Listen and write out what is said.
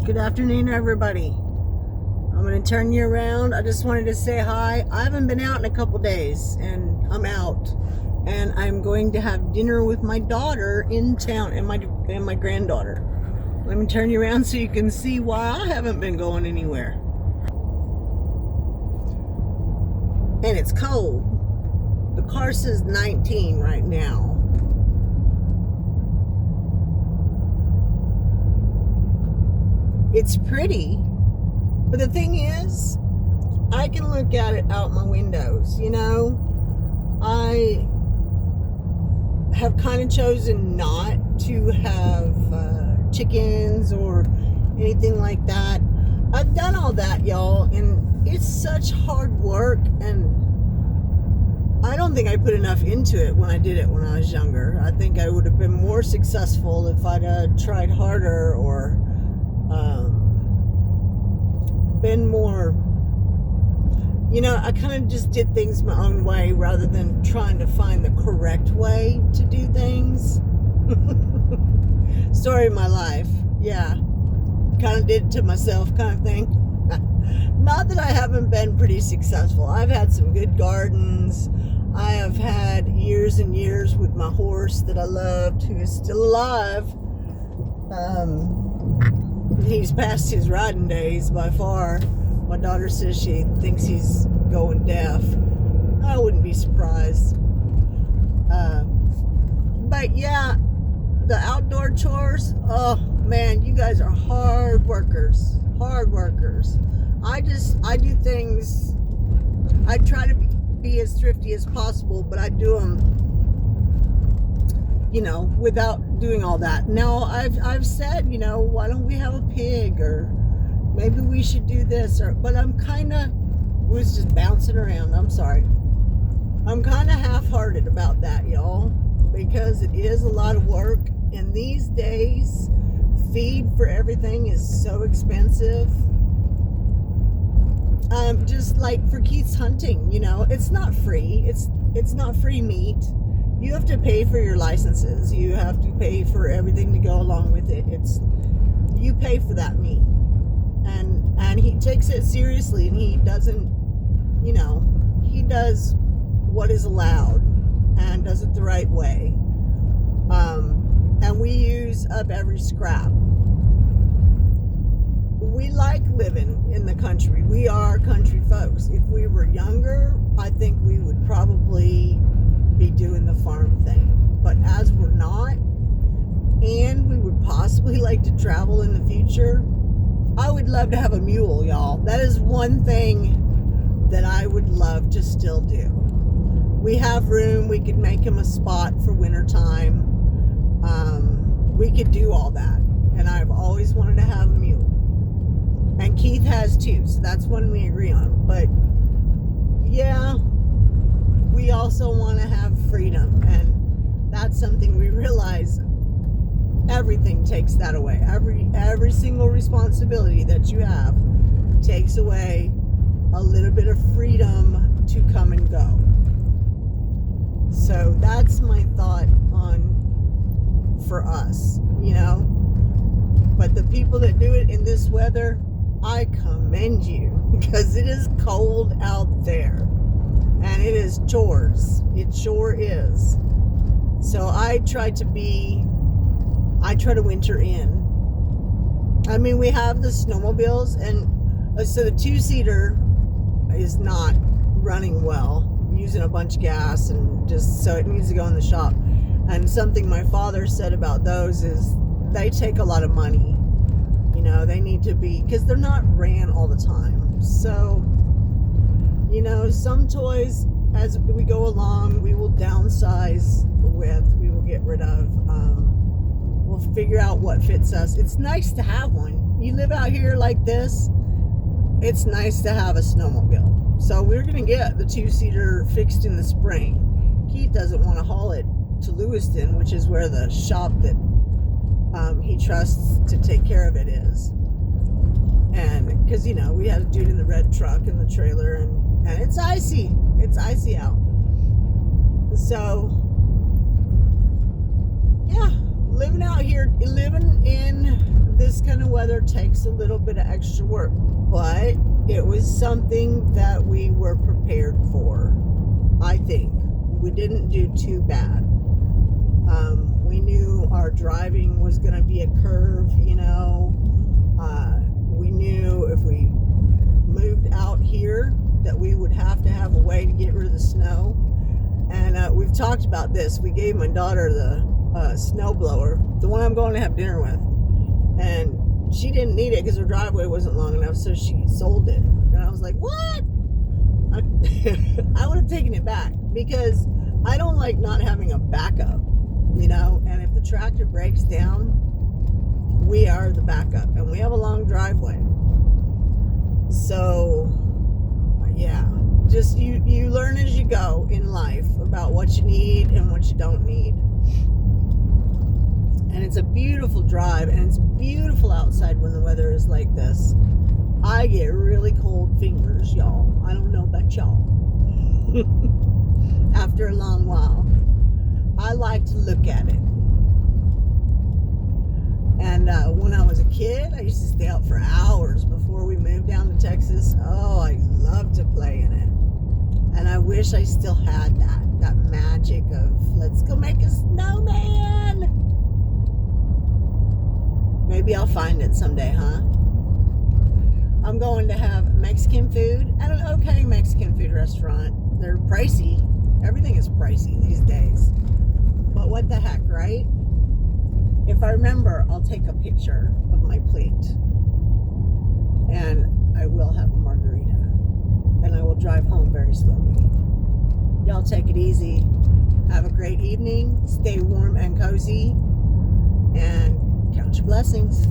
Good afternoon, everybody. I'm going to turn you around. I just wanted to say hi. I haven't been out in a couple days, and I'm out. And I'm going to have dinner with my daughter in town and my granddaughter. Let me turn you around so you can see why I haven't been going anywhere. And it's cold. The car says 19 right now. It's pretty, but the thing is, I can look at it out my windows, you know? I have kind of chosen not to have chickens or anything like that. I've done all that, y'all, and it's such hard work, and I don't think I put enough into it when I did it when I was younger. I think I would have been more successful if I'd tried harder or been more, you know, I kind of just did things my own way rather than trying to find the correct way to do things. Story of my life. Yeah. Kind of did it to myself kind of thing. Not that I haven't been pretty successful. I've had some good gardens. I have had years and years with my horse that I loved, who is still alive. He's past his riding days by far. My daughter says she thinks he's going deaf. I wouldn't be surprised. But yeah, the outdoor chores, oh man, you guys are hard workers. Hard workers. I do things, I try to be as thrifty as possible, but I do them, you know, without doing all that. Now, I've said, you know, why don't we have a pig, or maybe we should do this, but I'm kind of, was just bouncing around, I'm sorry. I'm kind of half-hearted about that, y'all, because it is a lot of work, and these days, feed for everything is so expensive. Just like for Keith's hunting, you know, it's not free. It's not free meat. You have to pay for your licenses. You have to pay for everything to go along with it. You pay for that meat. And he takes it seriously, and he doesn't, you know, he does what is allowed and does it the right way. And we use up every scrap. We like living in the country. We are country folks. If we were younger, I think we would probably be doing the farm thing. But as we're not, and we would possibly like to travel in the future, I would love to have a mule, y'all. That is one thing that I would love to still do. We have room. We could make him a spot for wintertime. We could do all that. And I've always wanted to have a mule. And Keith has too, so that's one we agree on. But yeah, we also want to have freedom, and that's something we realize. Everything takes that away. Every single responsibility that you have takes away a little bit of freedom to come and go. So that's my thought on for us, you know. But the people that do it in this weather, I commend you, because it is cold out there, and it is chores. It sure is. So I try to winter in. I mean, we have the snowmobiles, and so the two-seater is not running well, using a bunch of gas, and just so it needs to go in the shop. And something my father said about those is they take a lot of money. You know, they need to be, because they're not ran all the time. So, you know, some toys, as we go along, we will downsize with, we will get rid of. We'll figure out what fits us. It's nice to have one. You live out here like this, it's nice to have a snowmobile. So we're going to get the two-seater fixed in the spring. Keith doesn't want to haul it to Lewiston, which is where the shop that he trusts to take care of it is. And because, you know, we had to do it in the red truck and the trailer, and it's icy. It's icy out. So yeah, living out here, living in this kind of weather takes a little bit of extra work, but it was something that we were prepared for. I think we didn't do too bad. We knew our driving was going to be a curve, you know. We knew if we moved out here that we would have to have a way to get rid of the snow. And we've talked about this. We gave my daughter the snow blower, the one I'm going to have dinner with, and she didn't need it because her driveway wasn't long enough, so she sold it. And I was like, what? I would have taken it back because I don't like not having a backup, you know. And if the tractor breaks down, we are the backup, and we have a long driveway. So yeah, just you learn as you go in life about what you need and what you don't need. And it's a beautiful drive, and it's beautiful outside when the weather is like this. I get really cold fingers, y'all. I don't know about y'all. After a long while, I like to look at it. And when I was a kid, I used to stay out for hours before we moved down to Texas. Oh, I loved to play in it. And I wish I still had that magic of, let's go make a snowman. Maybe I'll find it someday, huh? I'm going to have Mexican food at an okay Mexican food restaurant. They're pricey. Everything is pricey these days. But what the heck, right? If I remember, I'll take a picture of my plate. And I will have a margarita. And I will drive home very slowly. Y'all take it easy. Have a great evening. Stay warm and cozy. And count your blessings.